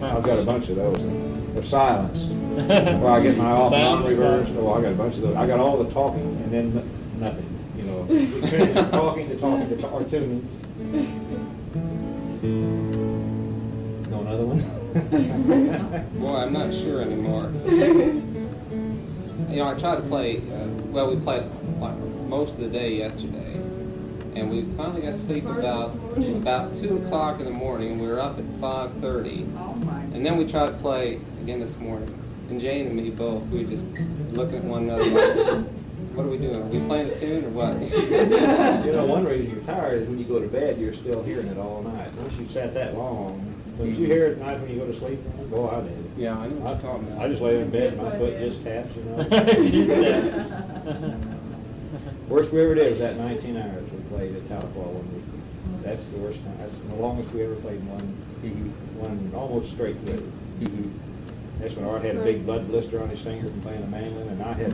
I've got a bunch of those. They're silenced. Well, I get my off non-reversed. Oh, I got a bunch of those. I got all the talking and then nothing. You know, talking to or tuning. No, another one. Boy, I'm not sure anymore. You know, I tried to play. Well, we played like most of the day yesterday, and we finally got to sleep about 2 o'clock in the morning, and we were up at 5:30. Oh my! And then we tried to play again this morning, and Jane and me both. We were just looking at one another like, "What are we doing? Are we playing a tune or what?" You know, one reason you're tired is when you go to bed, you're still hearing it all night. Once you've sat that long, don't you hear it at night when you go to sleep? Boy, I did. Yeah, I know what you're talking about. I just lay in bed and my foot just taps, you know. Worst we ever did was that 19 hours we played at Tahlequah one week. That's the worst time. That's the longest we ever played one almost straight through. That's when Art had a big blood blister on his finger from playing the mandolin, and I had,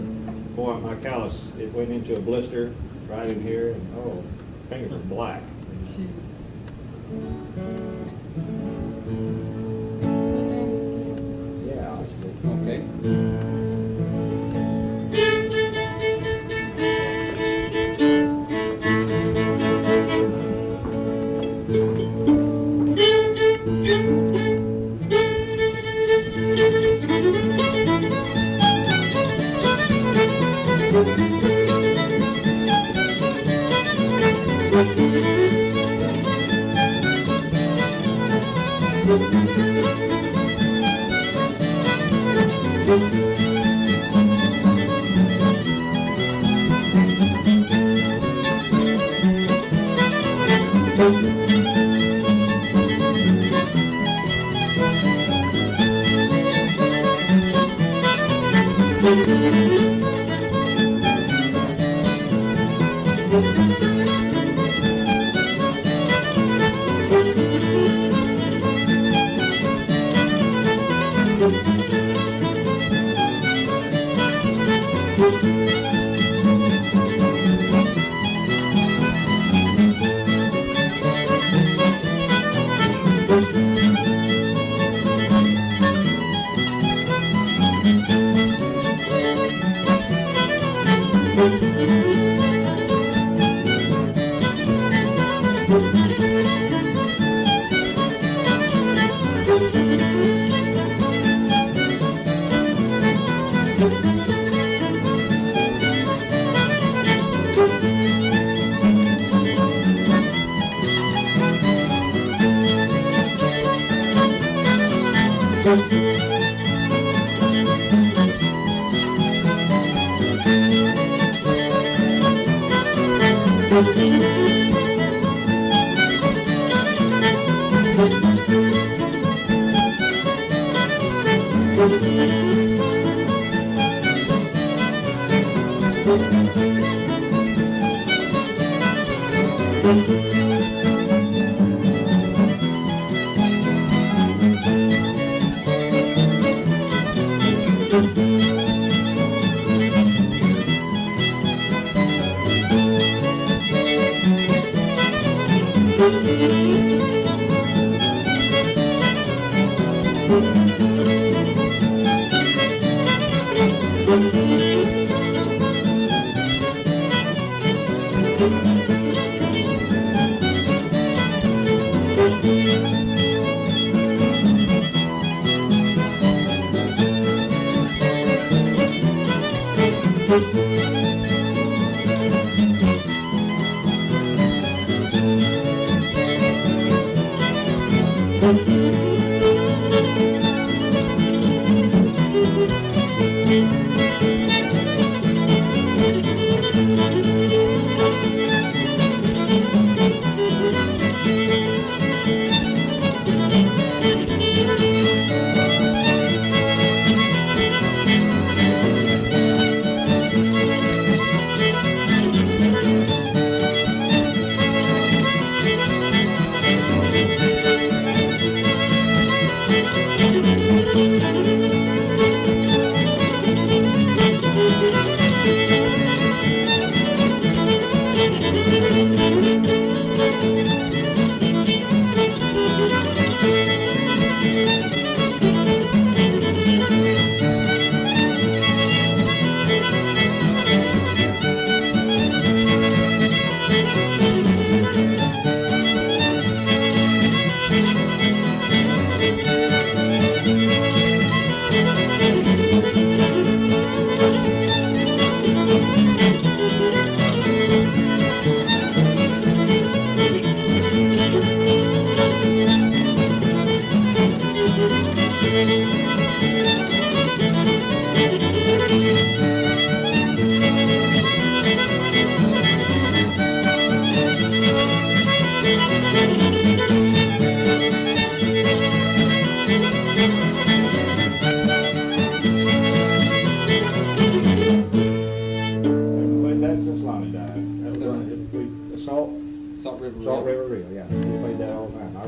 boy, my callus, it went into a blister right in here, and oh, fingers were black. Yeah, honestly. Okay.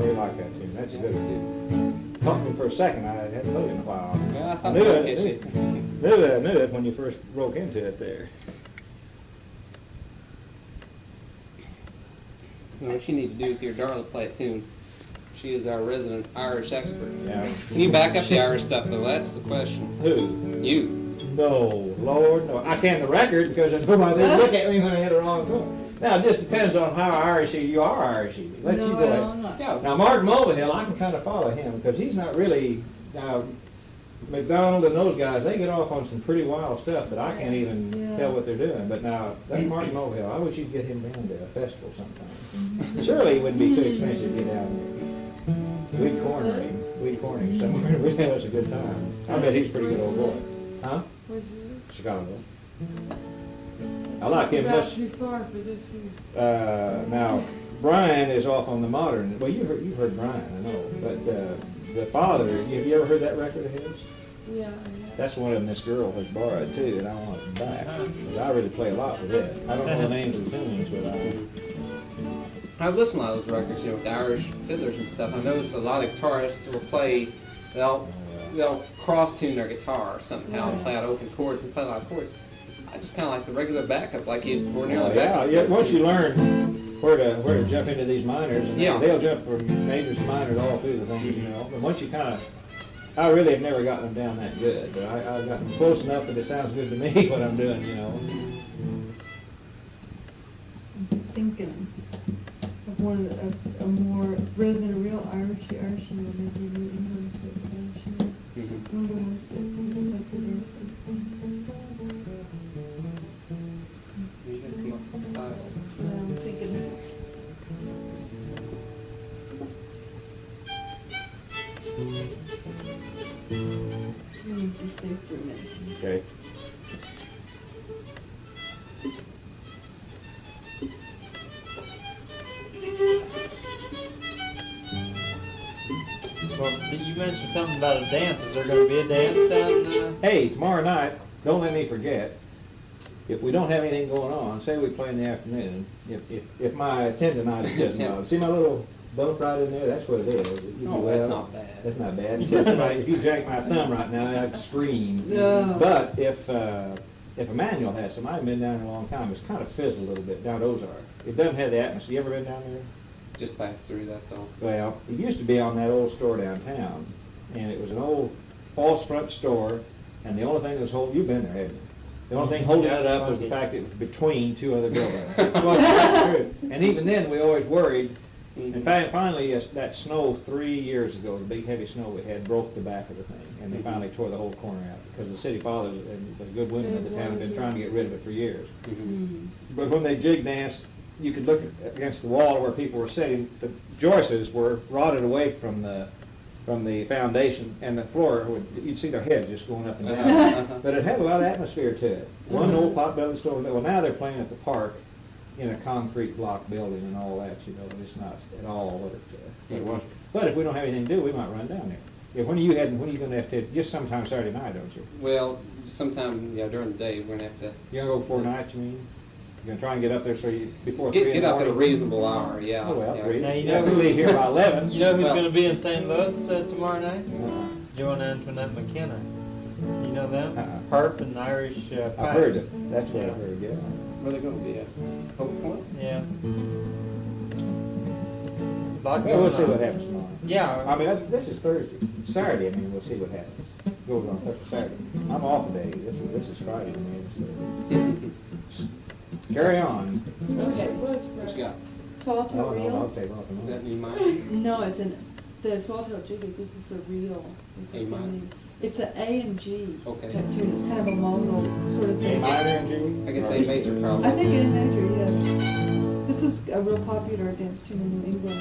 really like that tune. That's a good tune. Caught me for a second. I hadn't played it in a while. Yeah, I I thought knew I'd it. catch it. Knew it when you first broke into it there. Well, what you need to do is hear Darla play a tune. She is our resident Irish expert. Yeah. Can you back up the Irish stuff, though? That's the question. Who? You. No, Lord, no. I can the record because there's nobody there to look at me when I hit a wrong tone. Now, it just depends on how Irishy you are, Irishy. Let you go ahead. Go. Now, Martin Mulvhill, I can kind of follow him because he's not really, now, McDonald and those guys, they get off on some pretty wild stuff that I can't even tell what they're doing. But now, that Martin Mulvhill, I wish you'd get him down to a festival sometime. Surely it wouldn't be too expensive to get down there. We'd corner him somewhere. We'd have us a good time. I bet he's a pretty good old boy. Huh? Where's he? Chicago. I like him much. Too far for this here. Now, Brian is off on the modern. Well, you heard Brian, I know. But the father, have you ever heard that record of his? Yeah. That's one of them this girl has borrowed too, and I want it back. 'Cause I really play a lot with it. I don't know the names of the tunes, but I've listened to a lot of those records, you know, with the Irish fiddlers and stuff. I noticed a lot of guitarists will play, they'll cross-tune their guitar somehow and play out open chords and play a lot of chords. I just kind of like the regular backup, like you ordinarily backup. yeah. Once you learn where to jump into these minors, and they'll jump from majors to minors all through the things, you know. But once you kind of, I really have never gotten them down that good, but I've gotten close enough that it sounds good to me what I'm doing, you know. I'm thinking of one of a more, rather than a real Irishy, or maybe a New England Irishy. Wonder was the type of dances. You can come up with the title. I'm thinking. Let me just think for a minute. Okay. Well, you mentioned something about a dance. Is there going to be a dance down? Hey, tomorrow night, don't let me forget, if we don't have anything going on, say we play in the afternoon, if my tendonitis doesn't bother, see my little bump right in there? That's what it is. That's not bad. That's not bad. If you jack my thumb right now, I'd scream. No. But if Emanuel had some, I haven't been down there in a long time, it's kind of fizzled a little bit down Ozark. It doesn't have the atmosphere. You ever been down there? Just pass through, that's all. Well, it used to be on that old store downtown, and it was an old false front store, and the only thing that was holding, you've been there, haven't you? The only thing holding it up was the fact that it was between two other buildings. Well, that's true. And even then, we always worried. In fact, finally, that snow 3 years ago, the big heavy snow we had, broke the back of the thing, and they finally tore the whole corner out, because the city fathers and the good women of the town have been trying to get rid of it for years. But when they jig danced, you could look against the wall where people were sitting. The joists were rotted away from the foundation, and the floor, you'd see their heads just going up and down. But it had a lot of atmosphere to it. One old pot-bellied store. Well, now they're playing at the park in a concrete block building and all that, you know. It's not at all what it was. But if we don't have anything to do, we might run down there. Yeah, when are you going to have to, just sometime Saturday night, don't you? Well, sometime, during the day, we're going to have to... You're going to go before night, you mean? You're going to try and get up there so you, before 3 in the Get up at a morning? reasonable hour, yeah. Oh, well, yeah. 3. Now, you Yeah, know we leave here by 11. You know who's Well- going to be in St. Louis tomorrow night? Uh-uh. Joan Antoinette McKenna. You know them? Uh-uh. Harp and Irish pipes. I've heard it. That's what I've heard, yeah. Where they going to be at? Hope Point? Yeah. Well, we'll see what happens tomorrow. Yeah. I mean, this is Thursday. Saturday, I mean, we'll see what happens. Goes on Saturday. I'm off today. This is Friday to me. So. Carry on. Okay. What you got? Swallowtail No, reel? I'll take off Is that tomorrow. new mine? No, it's the swallowtail jig. This is the reel. A minor? It's an A and G Okay. type tune. It's kind of a modal sort of A thing. minor and G? I guess A major probably. I think A major, yeah. This is a real popular dance tune in New England.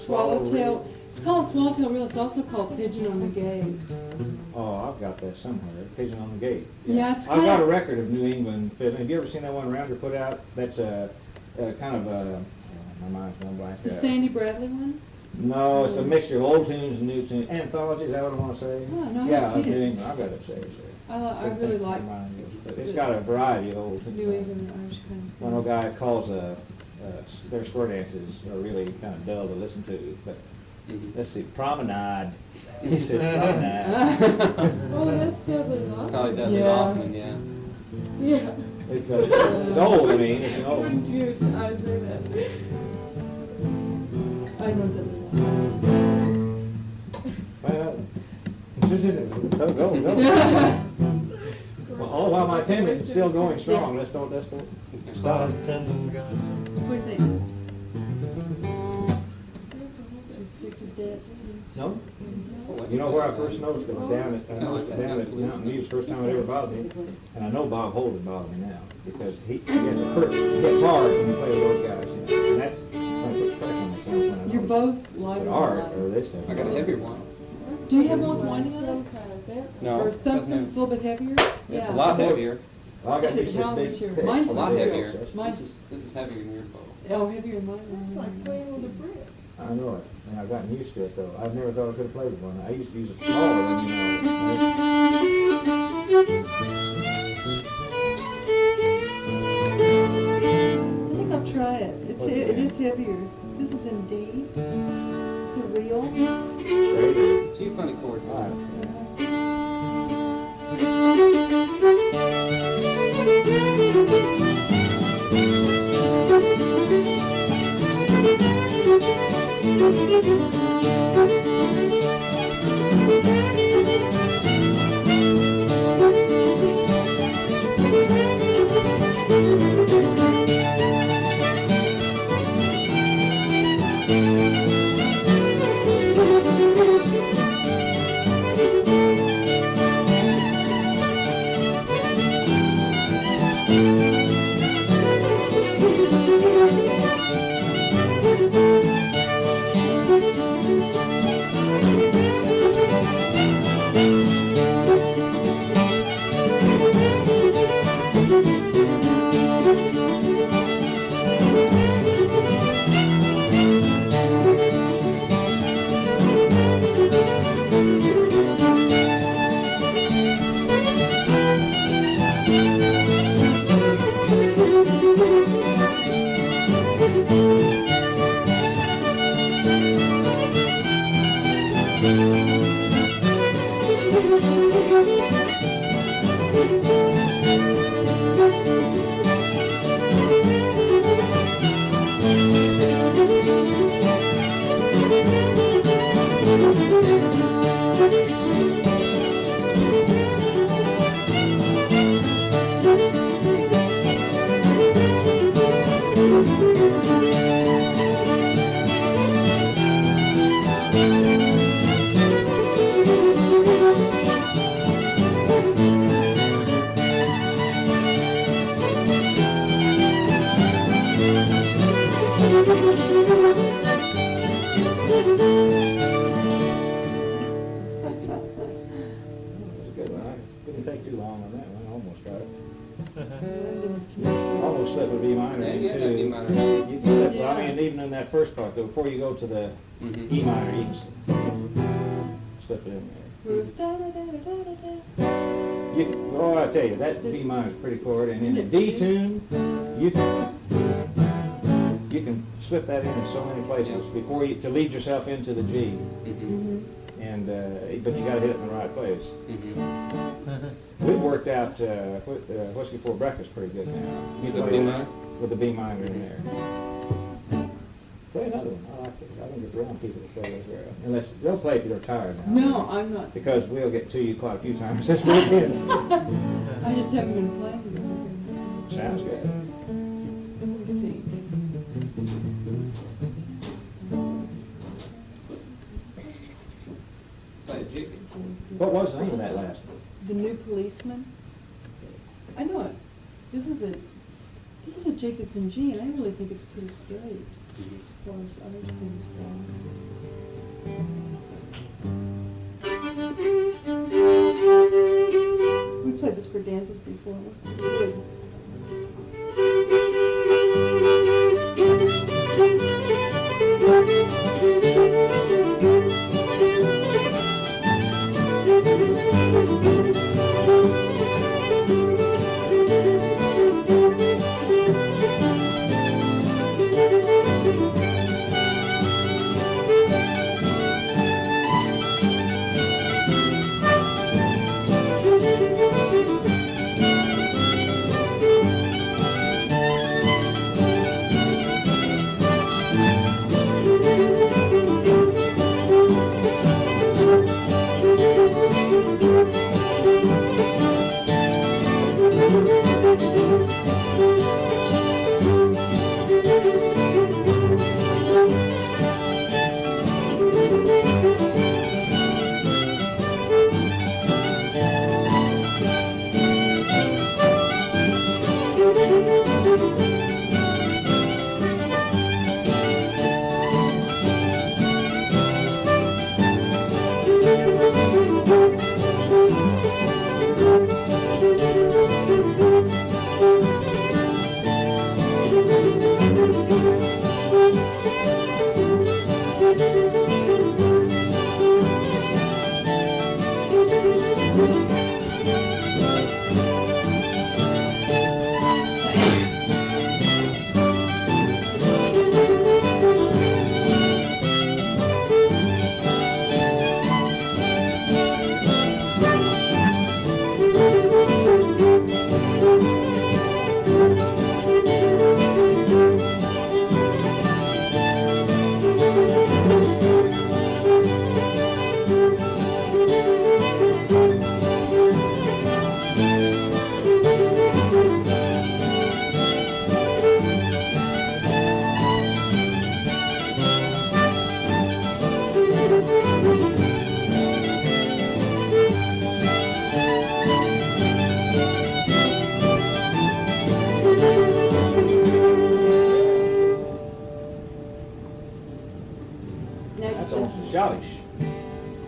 Swallowtail. It's called Swallowtail Reel. It's also called Pigeon on the Gate. Oh, I've got that somewhere. Pigeon on the Gate. Yeah, it's I've got kinda- a record of New England fiddling. Have you ever seen that one Rounder put out? That's a kind of a, my mind's going blank. The Sandy Bradley one? No, it's a mixture of old tunes and new tunes. Anthology, is that what I want to say? Oh, no, I Yeah, haven't of seen New it. England. I've got it saved there. I really like It's got a variety of old tunes. New England Irish kind of. One old guy calls their square dances are really kind of dull to listen to, but let's see, Promenade. He said Promenade. Oh, that's totally not. Probably does it often, yeah. Yeah. It's old, I mean, it's an old. Wouldn't you? I say that. I know that. Well, go. Well, all while my tendon's still going strong, let's don't stop. His tendon's going. What do you think? Stick to dance too. No? You know where I first noticed it was down at Mountain View's, first time it ever bothered me. And I know Bob Holden bothered me now, because he gets hard when you play with those guys, you know. And that's when I put pressure on myself when I You're noticed. both lighter. But art, or this stuff. I got a heavier one. Do you have one with winding on it? No, Or it something doesn't have- that's a little bit heavier? It's Yeah. a lot heavier. Well, I got these How big much your- picks. mine's It's a lot bigger. heavier. Mine's- This is heavier than your bow. Oh, heavier than mine. It's like playing with a brick. I know it, and I've gotten used to it though. I've never thought I could have played with one. I used to use a smaller one, you know. I think I'll try it. It is heavier. This is in D. It's a reel. Straight. A few funny chords in All it. right. That was a good one. I didn't take too long on that one. I almost got it. Almost slip a B minor Yeah, in yeah, too. that B minor. You can slip, I mean, even in that first part though, before you go to the Mhm. E minor, you can slip it in there. You can, oh, I tell you, that B minor is pretty chord, and in a D tune, you can slip that in so many places before you, to lead yourself into the G. Mhm. And but you got to hit it in the right place. Mhm. We've worked out Whiskey Before Breakfast pretty good now. You With play B that minor? with the B minor in there. Play another one. I like it. I think it's around people that play those very well. Unless they'll play if you're tired now. No, I'm not. Because we'll get to you quite a few times this weekend. I just haven't been playing. Sounds good. Let me think. Play a jig. What was the name of that last one? The New Policeman. I know it. This is a jig that's in G, and I really think it's pretty straight as far as other things go. We played this for dances before. Good. Shottish.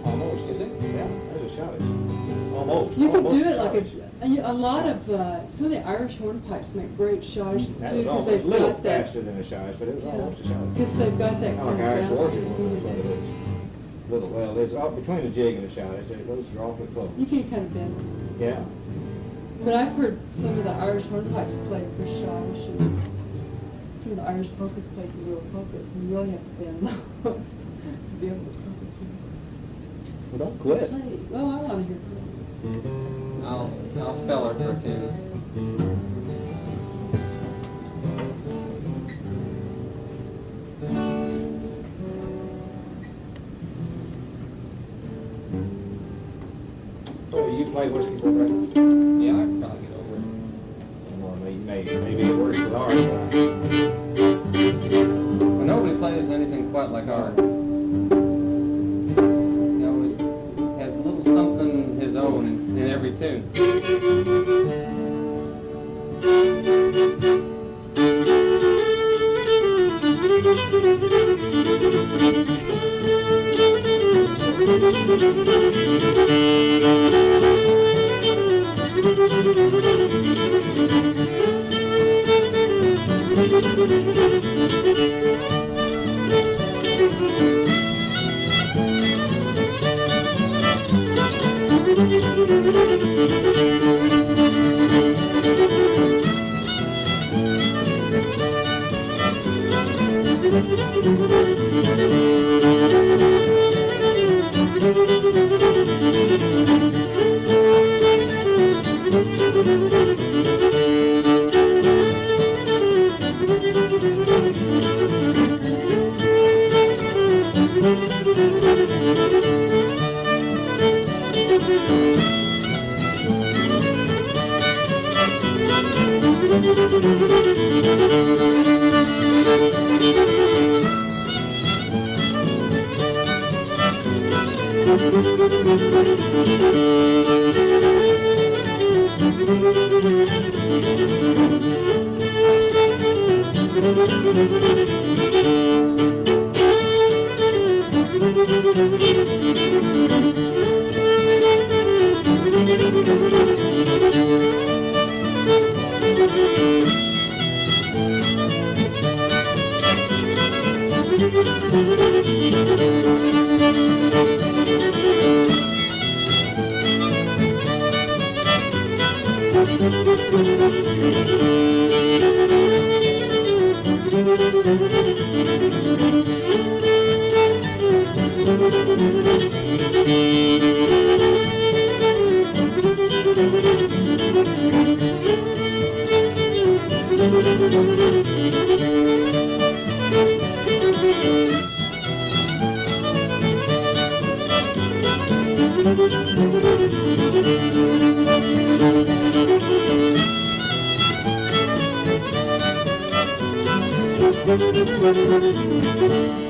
Almost. Is it? Yeah, that's a shottish. Almost. You could almost do it like shottish. a lot of, some of the Irish hornpipes make great shottishes That too, was because almost a they've little got that, faster than a shottish, but it was Yeah. almost a shottish. because they've got that Kind of kind like Irish of horses, bounce. that's what it is. Little, well, there's between the jig and the shottish, those are awfully close. You can kind of bend them. Yeah. But I've heard some of the Irish hornpipes played for schottisches. Some of the Irish polkas played for real polkas, and you really have to bend those to be able to play. Well, don't quit. Oh, I want to hear this. I'll spell her for a tune. So you play whiskey for breakfast? Yeah, I can probably get over it. Well, maybe it works with ours. But nobody plays anything quite like ours. He always has a little something his own in every tune.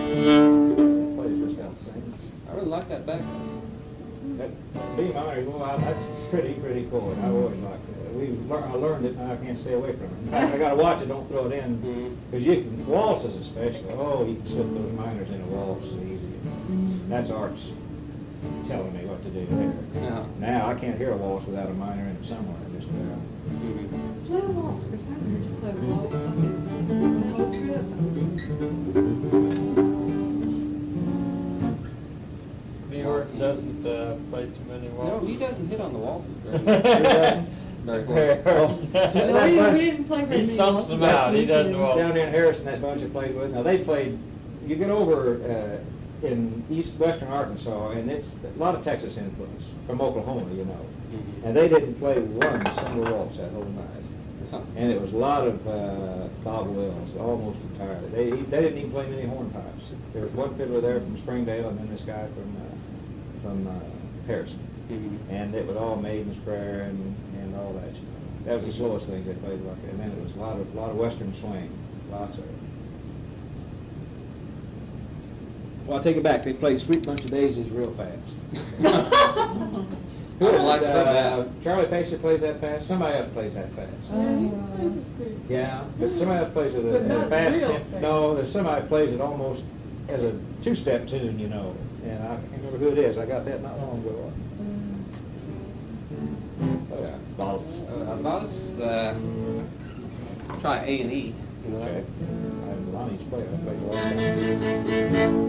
Plays just about the same. I really like that back. That B minor, well, that's pretty cool. I always liked it. I learned it, and I can't stay away from it. I got to watch it, don't throw it in, because you can, waltzes especially, oh, you can slip those minors in a waltz easy. That's art's telling me what to do there. Now, I can't hear a waltz without a minor in it somewhere. Just, Play a waltz, Chris. I haven't heard you play a waltz on the whole trip. New York doesn't play too many No, waltzes. he doesn't hit on the waltzes very much. Very well. No, we didn't play very He many thumps waltzes them last out. He doesn't weekend. waltz. down there in Harrison, that bunch I played with, now they played, you get over in western Arkansas, and it's a lot of Texas influence, from Oklahoma, you know. And they didn't play one single waltz that whole night. And it was a lot of Bob Wills, almost entirely. They didn't even play many hornpipes. There was one fiddler there from Springdale, and then this guy from Harrison. And it was all Maiden's Prayer and all that. You know. That was the slowest thing they played like that. And then it was a lot of Western swing, lots of it. Well, I take it back. They played Sweet Bunch of Daisies real fast. I would like to hear that. Charlie Pacer plays that fast. Somebody else plays that fast. Yeah, but somebody else plays it But at a not fast real tempo. fast. No, there's somebody plays it almost as a two-step tune, you know. And I can't remember who it is. I got that not long ago. Oh, yeah. Waltz. Waltz, try A&E. You know, Okay. I'm Lonnie's player. I played a long time.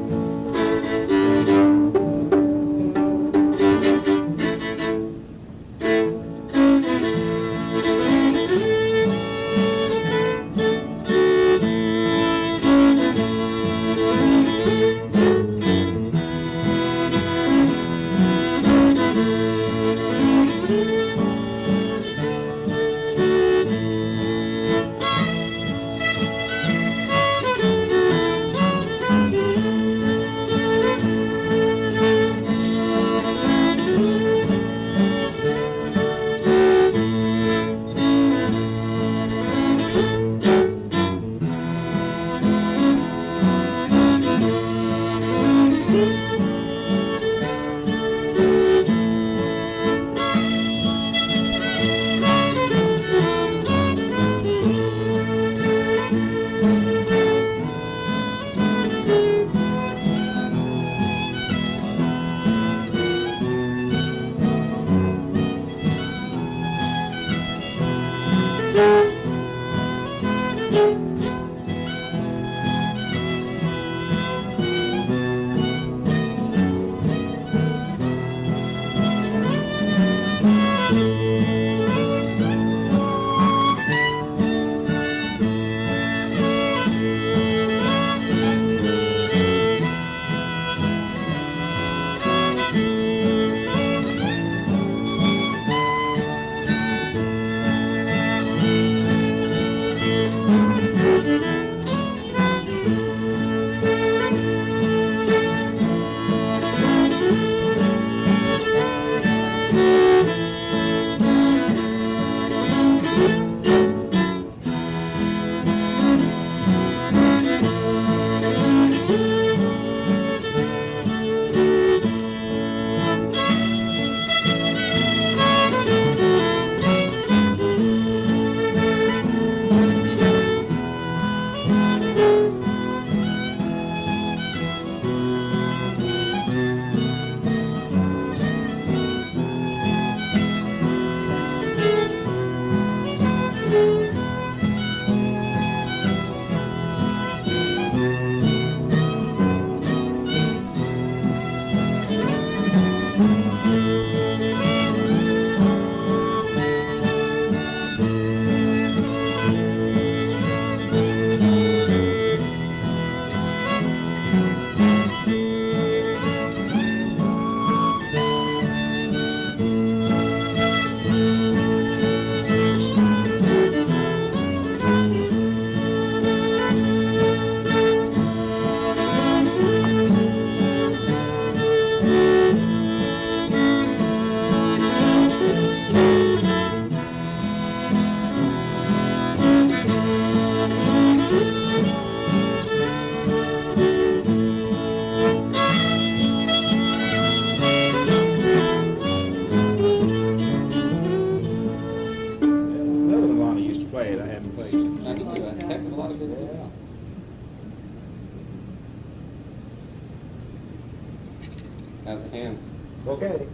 How's the hand? Okay.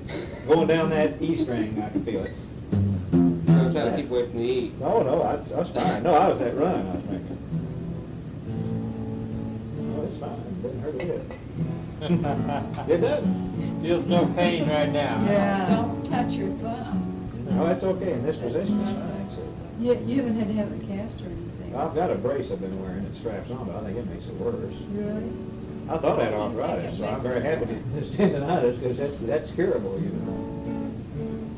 Going down that E string, I can feel it. I'm trying to keep away from the E. No, I was fine. No, I was that run I was making. No, it's fine. It doesn't hurt a bit. It doesn't. Feels no pain right now. Yeah. Don't touch your thumb. No, that's okay. In this position, it's fine. So. You haven't had to have a cast or anything? I've got a brace I've been wearing that straps on, but I think it makes it worse. Really? I thought I had arthritis, so I'm very happy to this tendonitis because that's curable, you know.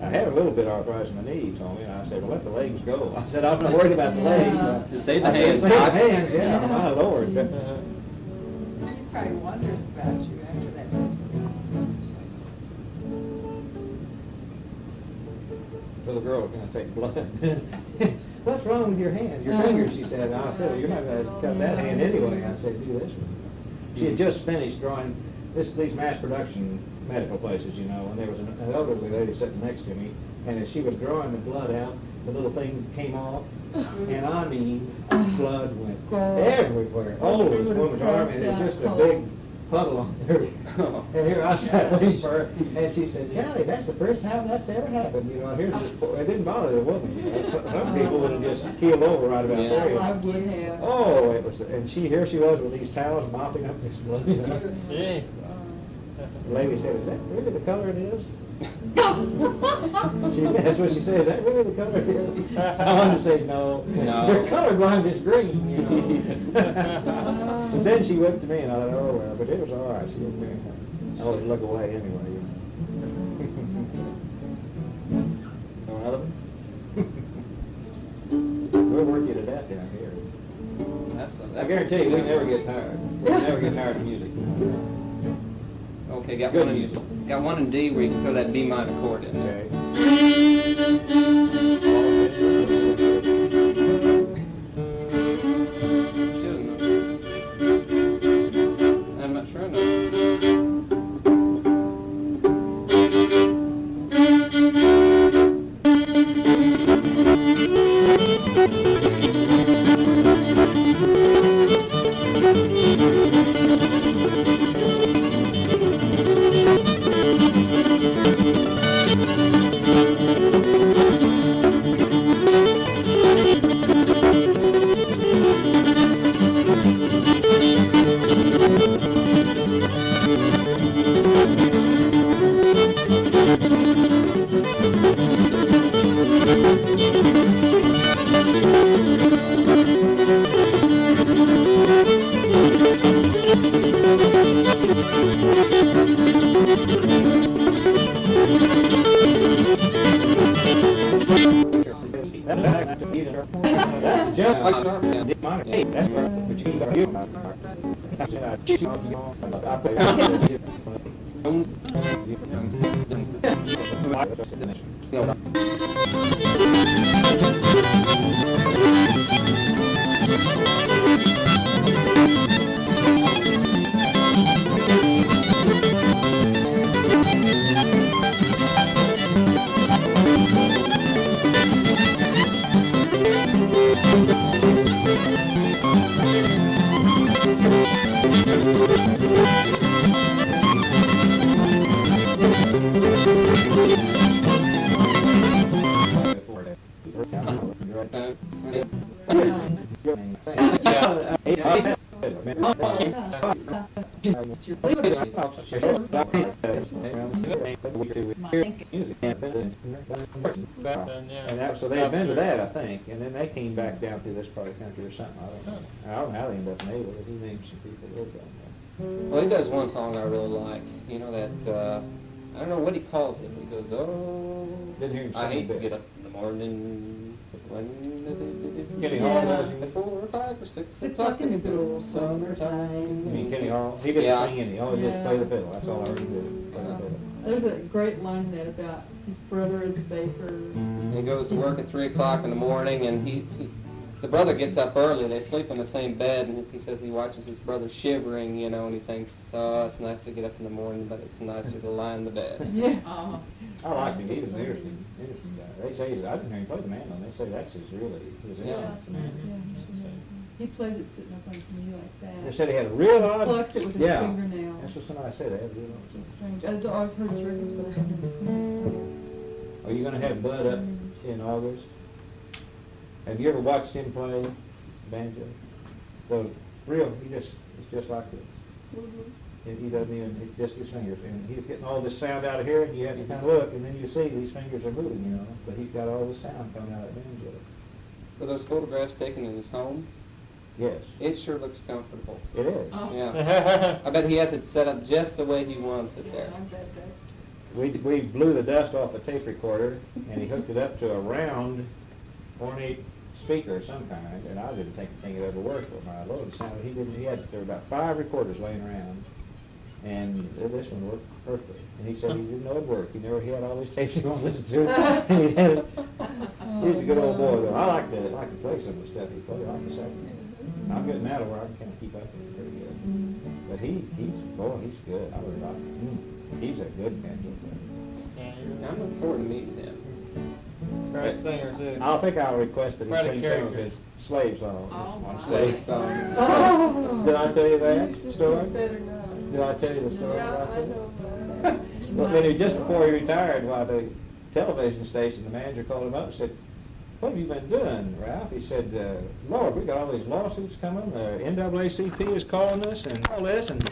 I had a little bit of arthritis in my knee, he told me, and I said, well, let the legs go. I said, I'm not worried about the legs. Just save the I said, hands. save the hands, yeah, my Lord. He probably wonders about you after that incident. Little girl was going to take blood. What's wrong with your hand? Your fingers, she said. And I said, well, you're not going to cut that hand anyway. I said, do this one. She had just finished drawing these mass production medical places, you know, and there was an elderly lady sitting next to me, and as she was drawing the blood out, the little thing came off, and I mean, blood went everywhere, all over this woman's arm, and it was just a big puddle on there. And here I sat waiting for her, and she said, Golly, that's the first time that's ever happened, you know, here's this, it didn't bother the woman, you know. Some people would have just keeled over right about there. I would have. Oh, it was, and here she was with these towels mopping up this blood, you know. Yeah. The lady said, is that really the color it is? That's what she said, is that really the color it is? I wanted to say, no. Your colorblind is green, you know. But then she went to me and I thought, oh, well, but it was all right. She didn't mean I always look away anyway. You know. Another one? We'll work you to death down here. I guarantee you, we never get tired. We never get tired of music. Okay, got Good one music. got one in D where you can throw that B minor chord in there. Okay. Should have known. I'm not sure I know. So they had been to that, I think, and then they came back down through this part of the country or something. I don't know how they ended up in Ava, but he named some people over down there. Well, he does one song I really like. You know that, I don't know what he calls it, but he goes, oh, Didn't hear him I sing a hate to bit. get up in the morning when Kenny Hall does he? at 4 or 5 or 6 6 o'clock in the good old summertime. You mean Kenny Hall? He didn't Yeah. sing any, he always just Yeah. played the fiddle, that's all I heard him do, play the fiddle. There's a great line in that about his brother is a baker. He goes to work at 3 o'clock in the morning, and the brother gets up early. They sleep in the same bed, and he says he watches his brother shivering, you know, and he thinks, oh, it's nice to get up in the morning, but it's nicer to lie in the bed. Yeah. Oh, I liked him, he was an interesting guy. They say, I didn't hear him play the mandolin, they say that's his instrument, the mandolin. He plays it sitting up on his knee like that. They said he had a real odd. Plucks it with his Yeah. fingernails. That's what somebody said, they had real odd. Which is strange. I've always heard his records, but I haven't seen Are you gonna have Bud up in August? Have you ever watched him play banjo? The real, it's just like this. He doesn't even, it's just his fingers, and he's getting all this sound out of here, and you have to kind of look, and then you see these fingers are moving, you know, but he's got all this sound coming out of that banjo. Were those photographs taken in his home? Yes, It sure looks comfortable. it is. oh. Yeah. I bet he has it set up just the way he wants it Yeah, there. I bet that's We blew the dust off a tape recorder, and he hooked it up to a round ornate speaker of some kind, and I didn't think it ever worked, but my Lord, it sounded, he had, there were about 5 recorders laying around, and this one worked perfectly. And he said he didn't know it worked. He had all these tapes he wanted to listen to. And he had it. He's a good old boy, though. I like to play some of the stuff he played. I like the second. I'm getting out of where I can kind of keep up with it pretty good. But he's good. I really like him. He's a good banjo player. I look forward to meeting him. Great singer too. I think I'll request that he Quite a sing some of character. his slave songs Oh, on wow. slave. Songs. Oh. Did I tell you that Just story? better not. Did I tell you the story Yeah, about I that? know that. Well, then just before he retired, while the television station, the manager called him up and said, "What have you been doing, Ralph?" He said, "Lord, we got all these lawsuits coming. The NAACP is calling us and all this." And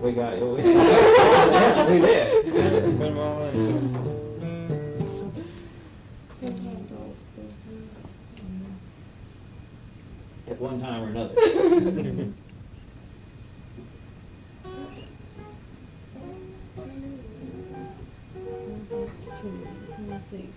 We got, yeah, we did. Put them all in. At one time or another. That's two. I think.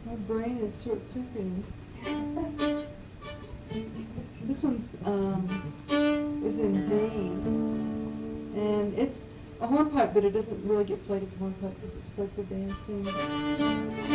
My brain is short circuiting. This one's is in D, and it's a hornpipe, but it doesn't really get played as a hornpipe because it's played for dancing.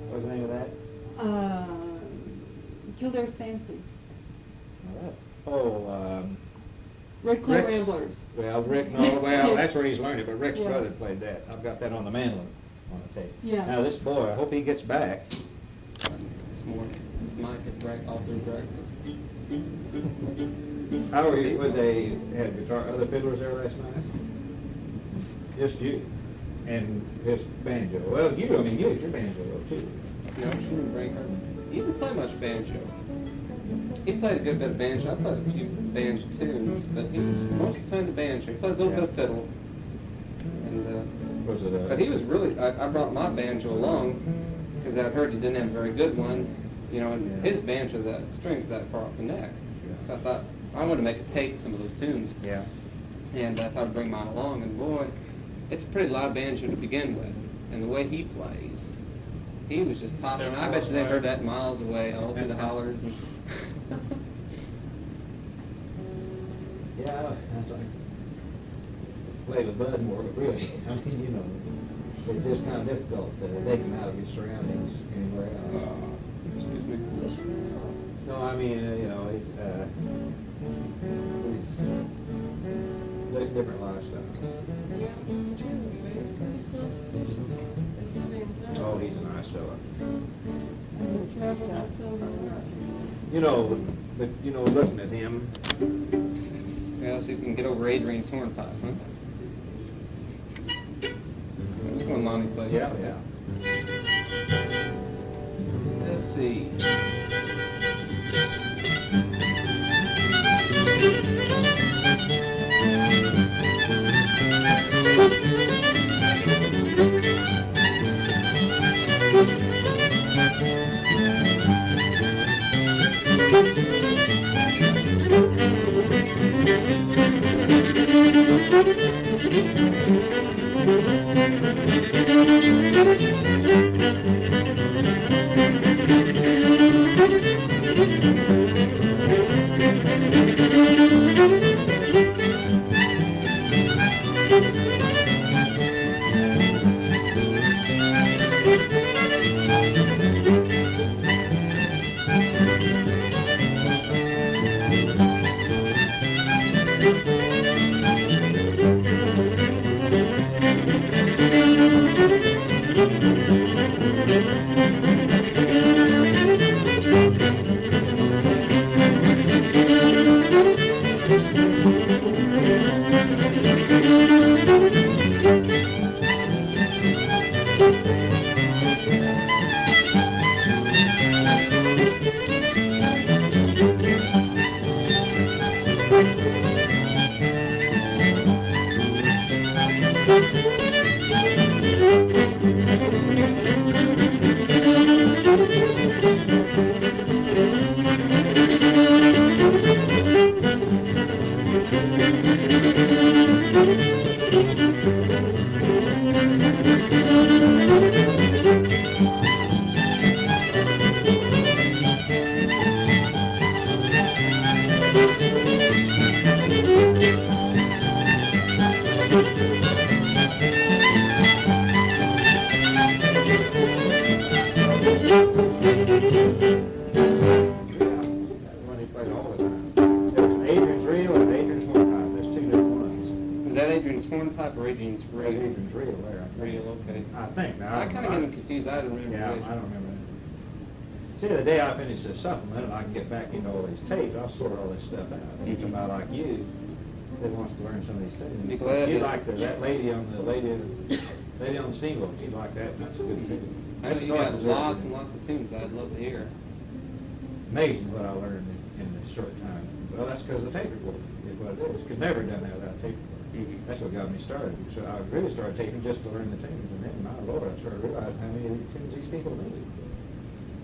What's the name of that? Kildare's Fancy. Oh, Red Clay Rick's- Ramblers. well, Rick, no, well, that's where he's learned it, but Rick's Yeah. brother played that. I've got that on the mandolin on the tape. Yeah. Now, this boy, I hope he gets back. This morning, it's Mike at all through breakfast. How were you, they had guitar, other fiddlers there last night? Just you and his banjo. Well, you had your banjo too. No, she didn't bring her. He didn't play much banjo. He played a good bit of banjo. I played a few banjo tunes, but he was mostly playing the banjo. He played a little bit of fiddle. And Was it but he was really. I brought my banjo along because I'd heard he didn't have a very good one. You know, and his banjo, the strings that far off the neck. So I thought I wanted to make a tape of some of those tunes. Yeah. And I thought I'd bring mine along, and boy, it's a pretty loud banjo to begin with. And the way he plays, he was just popping. I bet you they heard that miles away, all through the hollers. And Yeah, that's like play with Bud more, but really, I mean, it's just kind of difficult to take him out of his surroundings anywhere else. excuse me. No, I mean, he's different lifestyle. Yeah, it's true, but it's pretty self-sufficient at the same time. Oh, he's a nice fella. Travel with so Looking at him, Yeah, see if we can get over Adrian's hornpipe, huh? That's one Lonnie played. yeah. Let's see. One he played all the time. There was Adrian's reel and Adrian's hornpipe. There's two different ones. Was that Adrian's hornpipe or Adrian's There's reel? Adrian's reel there. I think. Reel, okay. I think. Now, I kind of get them confused. I don't remember Yeah, which. I don't remember that. See, the day I finish this supplement and I can get back into all these tapes, I'll sort all this stuff out. And somebody like you that wants to learn some of these tunes. Be glad You'd to- like that lady on the steamboat. You'd like that. That's a good tune. I know That's you North got Missouri. lots and lots of tunes I'd love to hear. Amazing what I learned in this short time. Well, that's because the tape recorder is what it is. Could never have done that without a tape recorder. That's what got me started. So I really started taping just to learn the tunes, and then, my Lord, I started realizing how many of these tunes these people knew.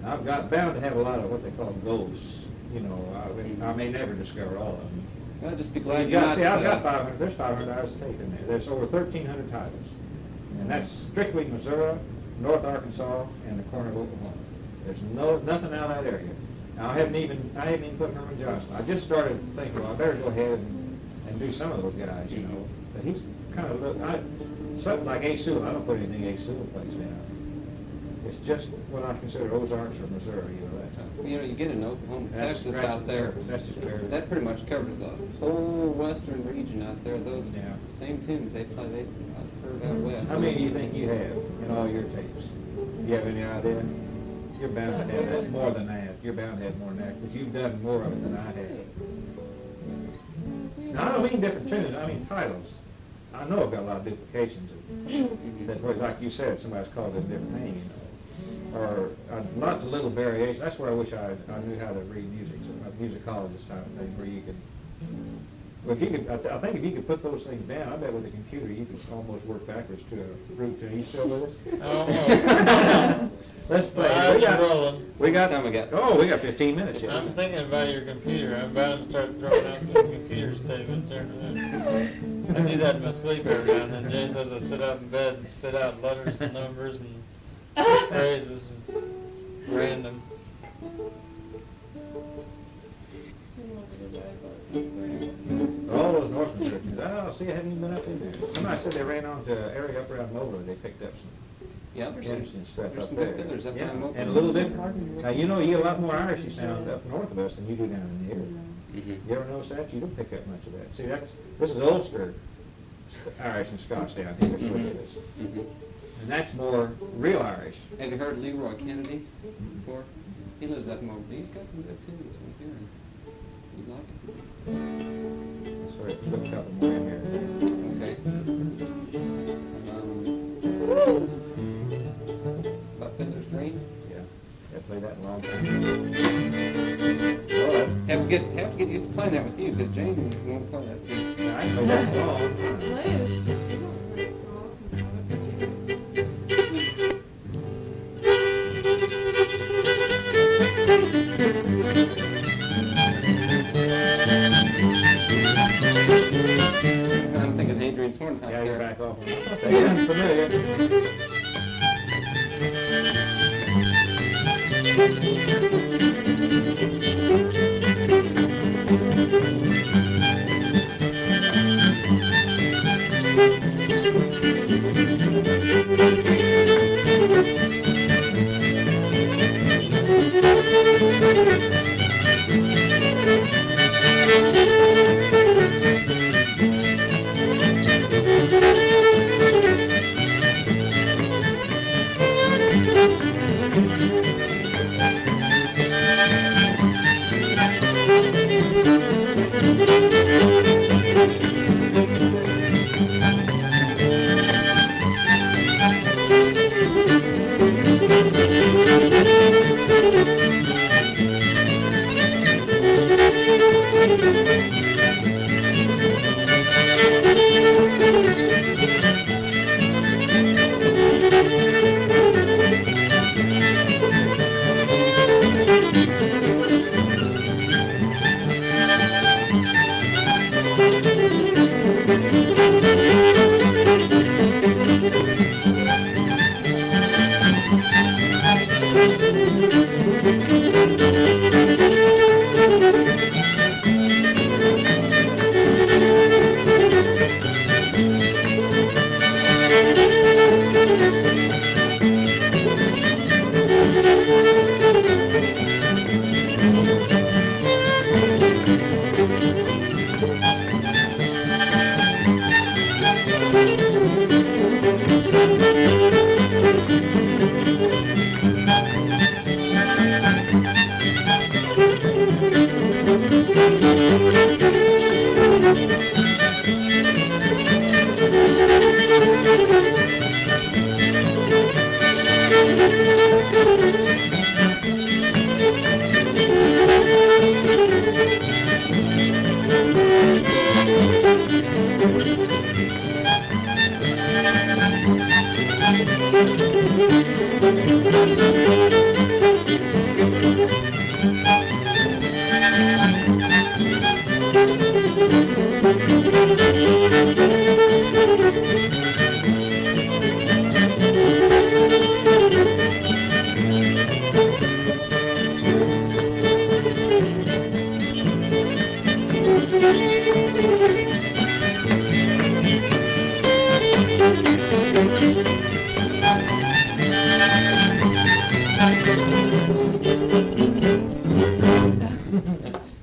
I've got bound to have a lot of what they call ghosts. You know, I may never discover all of them. I'll just be glad You you're got, not. see, I've got 500. There's 500 hours of tape in there. There's over 1,300 titles, and that's strictly Missouri, North Arkansas, and the corner of Oklahoma. There's nothing out of that area. Now, I haven't even put Herman Johnson. I just started thinking, well, I better go ahead and do some of those guys, you know. But he's kind of something like A. Sewell. I don't put anything A. Sewell plays down. It's just what I consider Ozarks or Missouri, you know, that type of. You know, you get in Oklahoma, That's Texas scratching out the there. surface. That's just barely. That pretty much covers the whole western region out there. Those Yeah. same tunes they play. I've heard out west. How many do you think you have in all your tapes? Do you have any idea? You're bound to have that more than that. You're bound to have more than that because you've done more of it than I have. Now, I don't mean different tunes. I mean titles. I know I've got a lot of duplications. That, like you said, somebody's called it a different name, you know. Or lots of little variations. That's where I wish I knew how to read music. So a musicologist type thing where you could. Well, if you could, I think if you could put those things down, I bet with a computer you could almost work backwards to a root tune. You still with us? Almost. Let's play. Eyes are rolling. We got. Time we got? Oh, we got 15 minutes yet. I'm thinking about your computer. I'm about to start throwing out some computer statements there. I do that in my sleep every now and then. Jane says I sit up in bed and spit out letters and numbers and phrases and random. All those Northern churches. Oh, see, I haven't even been up in there. Somebody said they ran on to an area up around Mulvhill. They picked up some Yeah, there's some, interesting stuff there's up some there. good fiddlers up Yeah, around Mulvhill. and a little different. Now, you know, you get a lot more Irishy sound up north of us than you do down in the area. You ever notice that? You don't pick up much of that. See, this is Ulster Irish and Scotch down here. That's what it is. And that's more real Irish. Have you heard Leroy Kennedy before? He lives up in Mulvhill. He's got some good tunes with hearing. You'd like it? Sorry, put a couple more in here. Okay. About Fiddler's Green? Yeah, I've played that in a long time. Well, Have to get used to playing that with you because Jane won't play that tune. yeah, I know that song. Play it, it's just you don't play it so often, so I think I'm thinking Adrian's hornpipe Yeah, you're there. back off on that. That sounds familiar.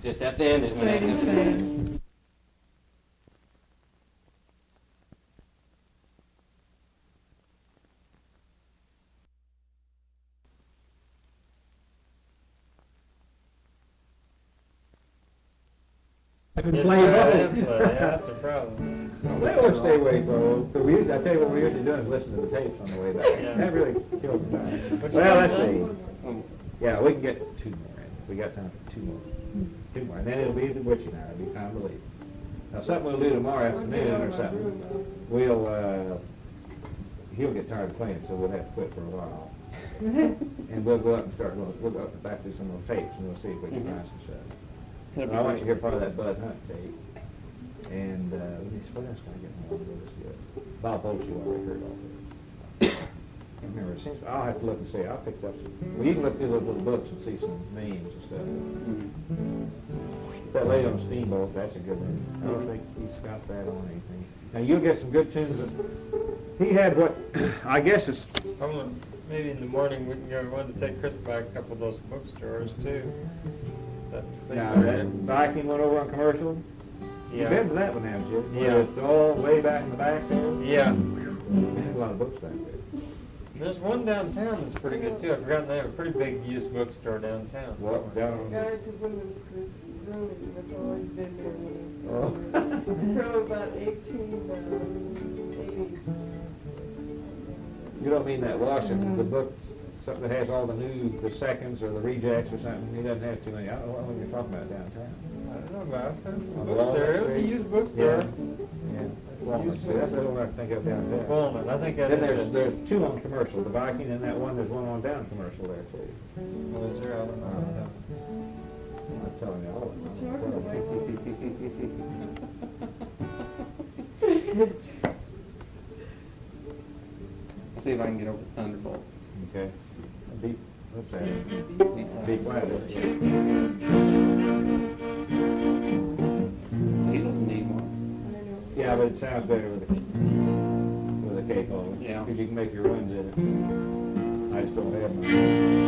Just have to end it when that happens. I can Yeah, play both. yeah, that's a problem. They always stay away, bro. But I tell you what we're usually doing is listening to the tapes on the way back. Yeah. That really kills the time. What Well, you let's think, see. Yeah, we can get two more in. We got time for two more. Two more. And then it'll be the witching hour. It'll be time to leave. Now, something we'll do tomorrow afternoon or something. We'll, he'll get tired of playing, so we'll have to quit for a while. And we'll go up and start, we'll go up and back through some of the tapes and we'll see if we can find some stuff. Well, I want you to hear part of that Bud Hunt tape. And let me see, what else did I get on this yet? Bob Boltz, you already heard all of it. I can't remember. It seems, I'll have to look and see. I'll pick up some. Well, you can look through those little books and see some names and stuff. That lady on the Steamboat, that's a good one. I don't think he's got that on anything. Now, you'll get some good tunes. He had what I guess is. Maybe in the morning we can go. We wanted to take Chris by a couple of those bookstores too. Now, that Viking went over on Commercial. Yeah. You've been to that one, haven't you? Yeah. Where it's all way back in the back there. Yeah. There's a lot of books back there. There's one downtown that's pretty good too. I forgot they have a pretty big used bookstore downtown. What, down on Guy to Women's Group, really, that's always been there when Oh. From about 1880. You don't mean that Washington, the book, something that has all the seconds or the rejects or something? He doesn't have too many. I don't know what you're talking about downtown. I don't know about it. It's a On bookstore. It was a Street. used bookstore. Yeah. Walnut Street. That's the one I think of downtown. Walnut. I think that Then is it. there's two on Commercial, the Viking, and that one, there's one on down Commercial there too. Oh, is there? I don't know. I'm telling you all of them. See if I can get over Thunderbolt. Okay. B, what's that? B flat. B flat. That's it. He doesn't need one. I know. Yeah, but it sounds better with a K hole. Yeah. Because you can make your runs in it. I just don't have mine.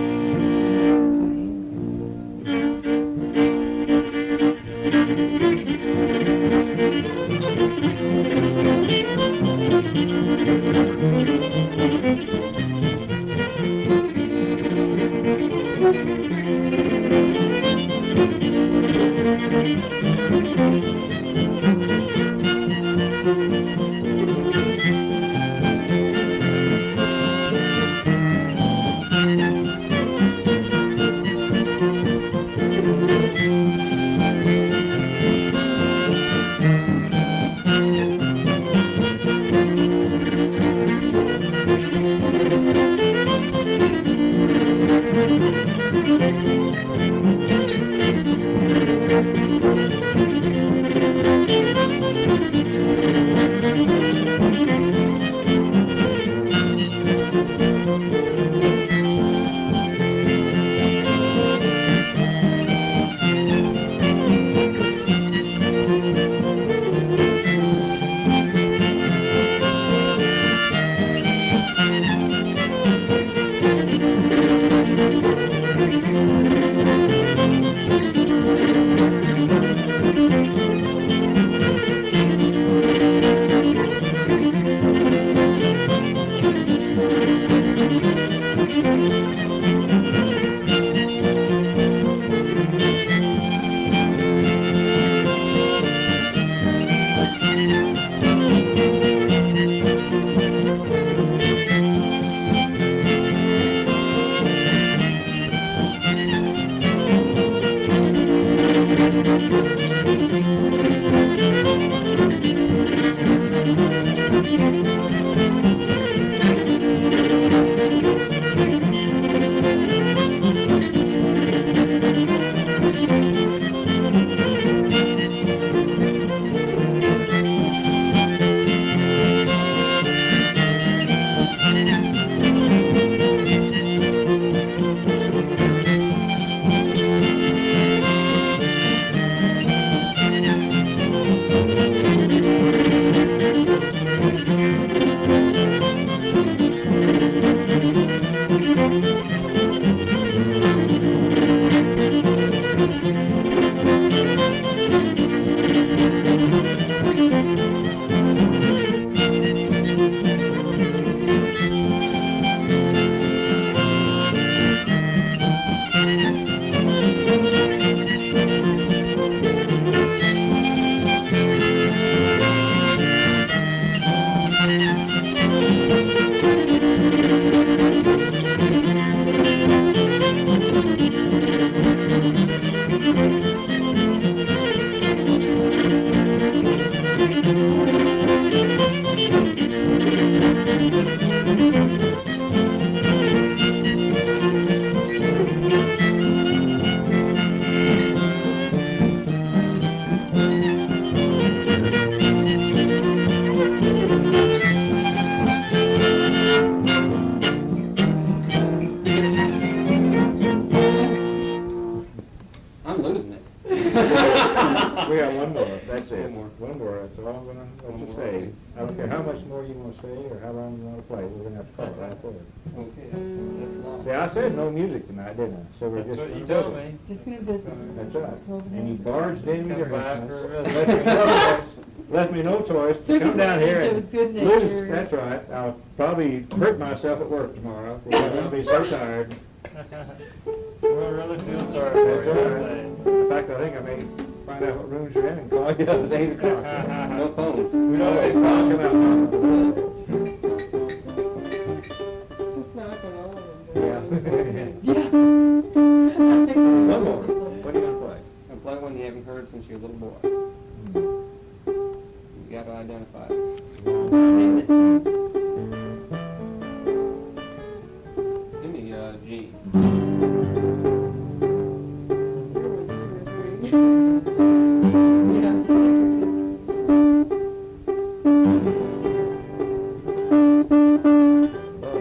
We got one more, that's it. One more, that's all I'm gonna let you stay. I don't care how much more you wanna stay or how long you wanna play, we're gonna have to call it right there. Okay, that's long. See, I said no music tonight, didn't I? So we're That's just what you gonna told visit. me. Just gonna visit. That's right. And you barged in with your Come by instruments. for a visit. Left me no choice to Took come down here advantage of and his good lose. nature. That's right. I'll probably hurt myself at work tomorrow because I'll be so tired. We'll really feel sorry for That's you. right. In fact, I think I may find out what rooms you're in and call you up at 8 o'clock. No phones. We don't have a clock come out. Just knock on all of them. Yeah. Yeah. One more. What are you gonna play? And play one you haven't heard since you're a little boy. You got to identify it. Give me G. There was 2 or 3. Yeah. Well,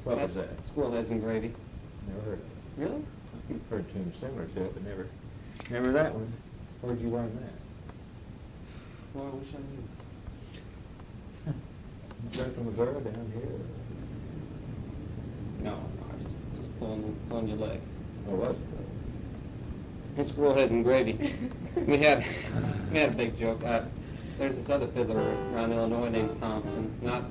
What was that? Squirrel Heads and Gravy. Never heard of it. Really? Heard tunes similar to it, but never that one. Where'd you learn that? Well, I wish I knew. Central Missouri down here? No, I just pulling your leg. Oh, was it? It's Squirrel Heads and Gravy. we had a big joke. There's this other fiddler around Illinois named Thompson, not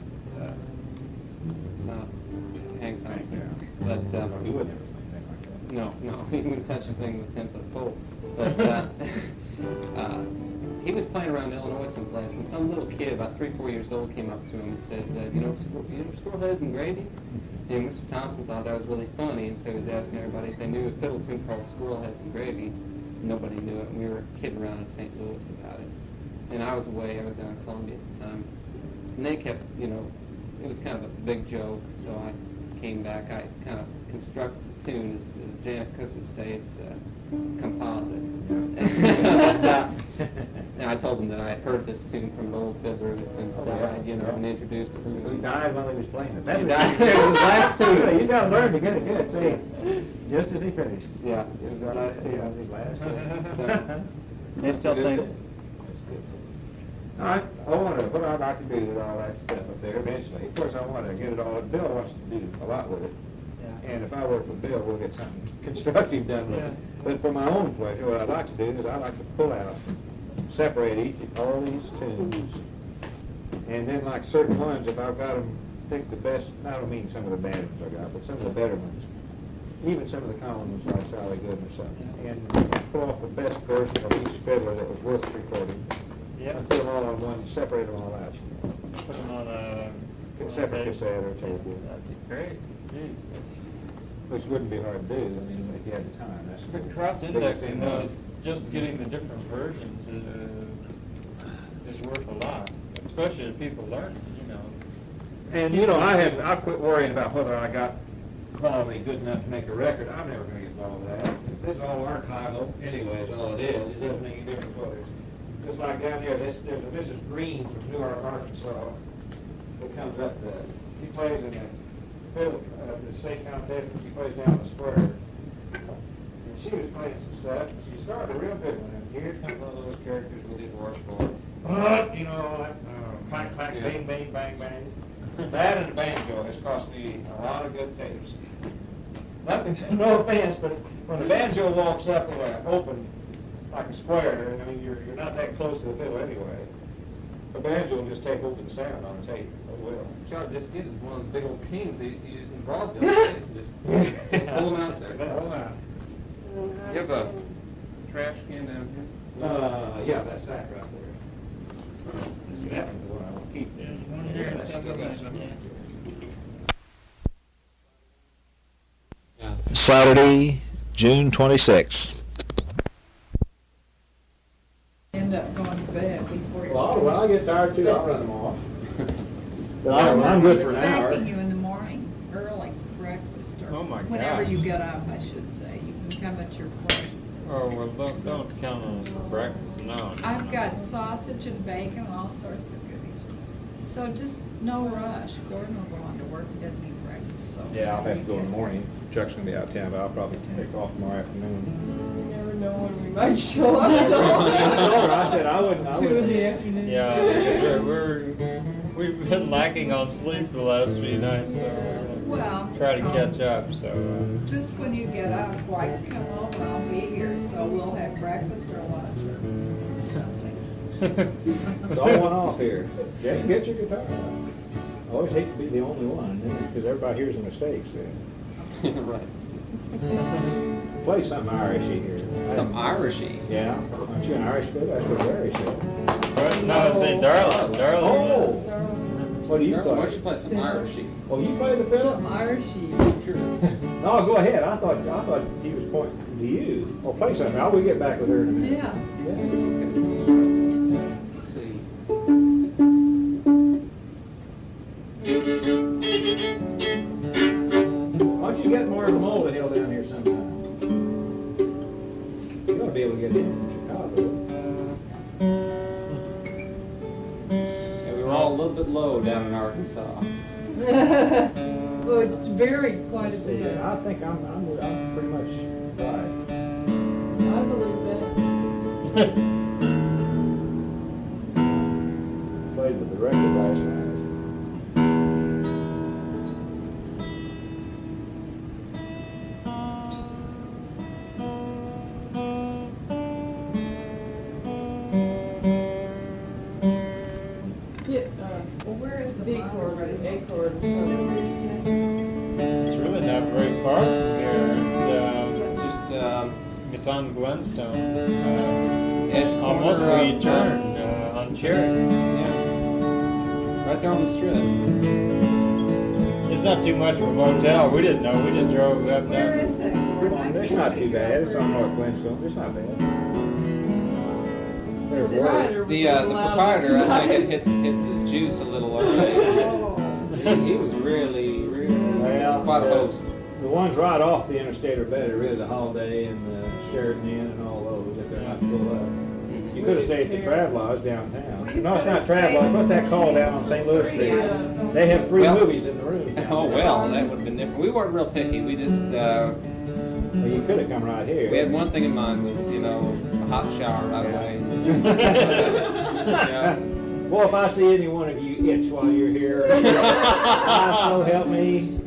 Hank Thompson, but He would never play anything like that. no, he wouldn't touch the thing with 10-foot pole. But he was playing around Illinois someplace, and some little kid, about 3-4 years old, came up to him and said, you know Squirrel Heads and Gravy? And Mr. Thompson thought that was really funny, and so he was asking everybody if they knew a fiddle tune called Squirrel Heads and Gravy. Nobody knew it, and we were kidding around in St. Louis about it. And I was away, I was down in Columbia at the time. And they kept, it was kind of a big joke, so I came back. I kind of constructed the tune, as Janet Cook would say, it's composite. And I told them that I had heard this tune from an old fiddler who had since died, and introduced it to He him. died while he was playing it. He died. It was his last tune. You got to learn to get it good. See, just as he finished. Yeah, it was his last tune. His last tune. So, they still think... All right, what I'd like to do with all that stuff up there eventually. Of course, I want to get it all. Bill wants to do a lot with it. Yeah. And if I work with Bill, we'll get something constructive done with it. But for my own pleasure, what I'd like to do is I'd like to pull out, separate all these tunes, and then like certain ones, if I've got them, pick the best, I don't mean some of the bad ones I got, but some of the better ones. Even some of the common ones like Sally Good or something. And pull off the best version of each fiddler that was worth recording. Yep. And put them all on one, separate them all out. Put them on a... Separate cassette or tape. That'd be great. Gee. Which wouldn't be hard to do, I mean, if you had the time. That's But cross-indexing those, just getting the different versions is worth a lot, especially if people learn it, And I quit worrying about whether I got quality good enough to make a record. I'm never going to get involved with that. It's all archival anyway, is all it is. It doesn't make any difference whether it's just like down here. There's a Mrs. Green from Newark, Arkansas, that comes up. She plays in the state contest, and she plays down the square. And she was playing some stuff. And she started a real good one. And here comes one of those characters we did work for. But all that. bang, bing, bing, bang, bang. That and the banjo has cost me a lot of good tapes. Nothing, no offense, but when the banjo walks up in an open, like a square, I mean, you're not that close to the fiddle anyway. The banjo will just take open sound on a tape. Oh, well. Charlie just is one of those big old kings they used to use in vaudeville days. Just pull them out there. Pull 'em out. You have a trash can down here? Yeah, that's that right there. See, that's the one I want to keep. There's one here, it's got the rest of them. Saturday, June 26th. End up going to bed before you. Well, when I get tired too, I'll run them off. But I'm good for an hour. Expecting you in the morning, early breakfast, or Oh, my whenever God. you get up, I should say. You can come at your pleasure. Oh, well, don't count on us for breakfast, no. I've got sausage and bacon and all sorts of goodies. So just no rush. Gordon will go on to work. He doesn't eat breakfast, so. Yeah, I'll have to go in the morning. Chuck's gonna be out of town, but I'll probably take off tomorrow afternoon. You never know when we might show up. I said I wouldn't. 2 in the afternoon. Yeah, we've been lacking on sleep the last few nights, so Well. try to catch up, so. Just when you get up, why, come over, I'll be here, so we'll have breakfast or lunch or something. It's all one off here. Yeah, get your guitar out. I always hate to be the only one, because everybody hears the mistakes then. Right. Play something Irishy here. Some Irishy. Yeah, aren't you an Irish fiddle? That's what Larry said. But no, I was saying Darla. Oh! What do you Why don't you play? play some Irishy? Oh, you play the fiddle? Something Irishy. Sure. No, go ahead. I thought he was pointing to you. Oh, play something. We'll get back with her in a minute. Yeah. Let's see. Why don't you get more of a Mulvhill down here sometime? You ought to be able to get in from Chicago. Yeah, we were all a little bit low down in Arkansas. Well, it's varied quite a bit. Yeah, I think I'm pretty much right. I believe that. Played with the record last night. Well, where is the B chord, or the A chord. It's really not very far from here. It's on Glenstone. Edge Almost corner where of, you turn on Cherokee. Yeah. Right there on the strip. It's not too much of a motel. We didn't know. We just drove up Where there. is that, Gordon? It's not too bad. It's on North Glenstone. It's not bad. There's The worse. rider was The allowed proprietor, I think, tonight. had hit the juice a little early. Oh. He was really Well, quite a host. The ones right off the interstate are better, really, the Holiday and the Sheridan Inn and all those, if they're not full up. You could have stayed at the Travelodge downtown. No, it's not Travelodge. What's that called down on St. Louis Street? They have 3 Well- movies in the room. Oh, well, that would have been different. We weren't real picky. We just, Well, you could have come right here. we had one thing in mind was, a hot shower right away. Yeah. Well, if I see any one of you itch while you're here, so help me.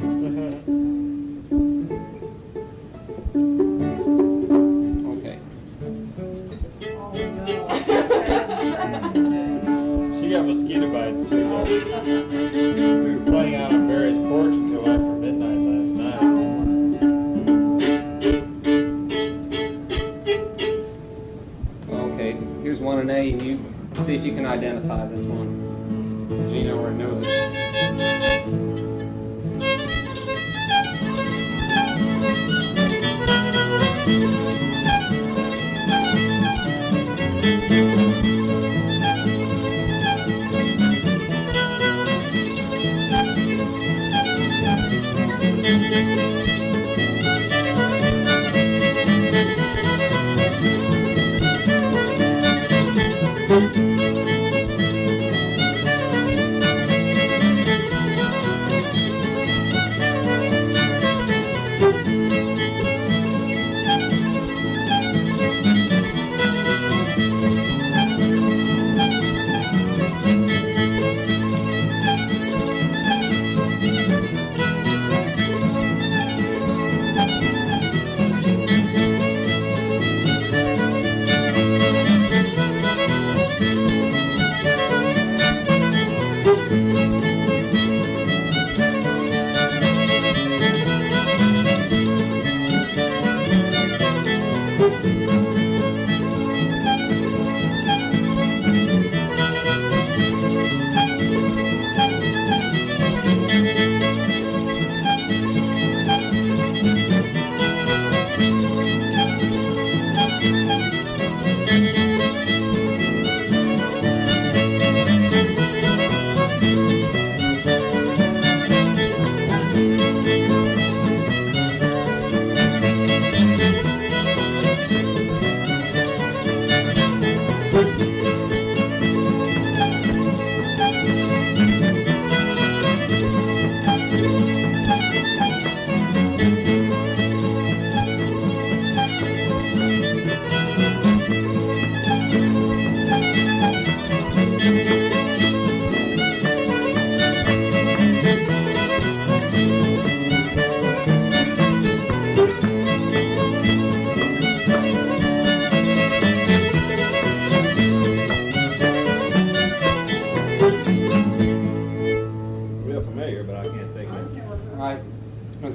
Okay. Oh, She got mosquito bites too. Though. We were playing out on Barry's porch until after midnight last night. Okay, here's one in A, and you see if you can identify this one. Gino already knows it.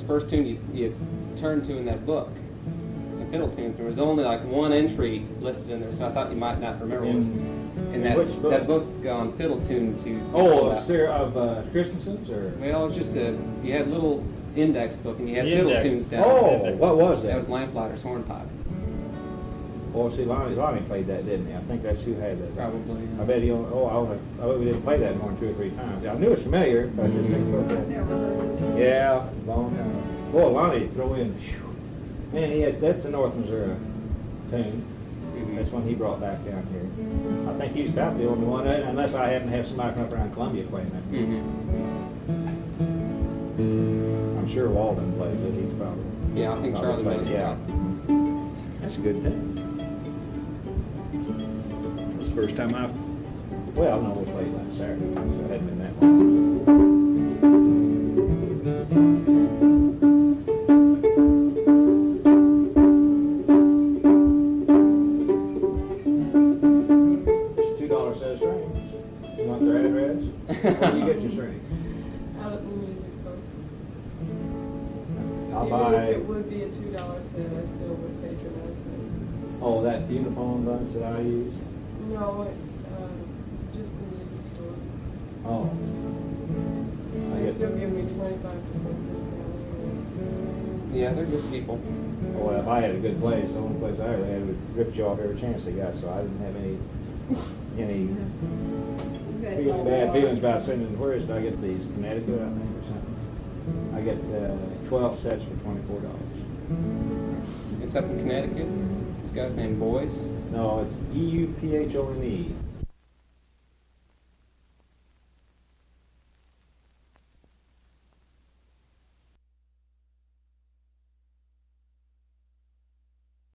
the first tune you turned to in that book, the fiddle tune. There was only like one entry listed in there, so I thought you might not remember what was in that which book? that book on fiddle tunes. You Oh, about. of Christensen's or? Well, it's just you had a little index book and you had The fiddle index. tunes down Oh, there. what was that? That was Lamplighter's Hornpipe. Oh, see, Lonnie played that, didn't he? I think that's who had that. Probably. I bet he only, we didn't play that more than 2 or 3 times. I knew it was familiar, but I just didn't put that. Never heard of it. Yeah, long time. Boy, Lonnie throw in, man, that's a North Missouri tune. Mhm. That's one he brought back down here. I think he's about the only one, unless I happen to have somebody come up around Columbia playing that. I'm sure Walden plays it, he's probably. Yeah, I think Charlie plays plays it, it. yeah. That's a good thing. It's the first time well, no, we played last Saturday, so it hadn't been that long. It's a $2 set of strings. You want their address? Where do you get your strings? Out at the music book. I'll Even buy, if it would be a $2 set, I still would patronize it. oh, that uniform bunch that I use? No, it's just the music store. Oh. I They get, still give me 25% discount. Yeah, they're good people. oh, well, if I had a good place, the only place I ever had would rip you off every chance they got, so I didn't have any bad feelings about sending them. Where did I get these? Connecticut, I think, or something. I get 12 sets for $24. It's up in Connecticut. This guy's named Boyce. No, it's Euphone.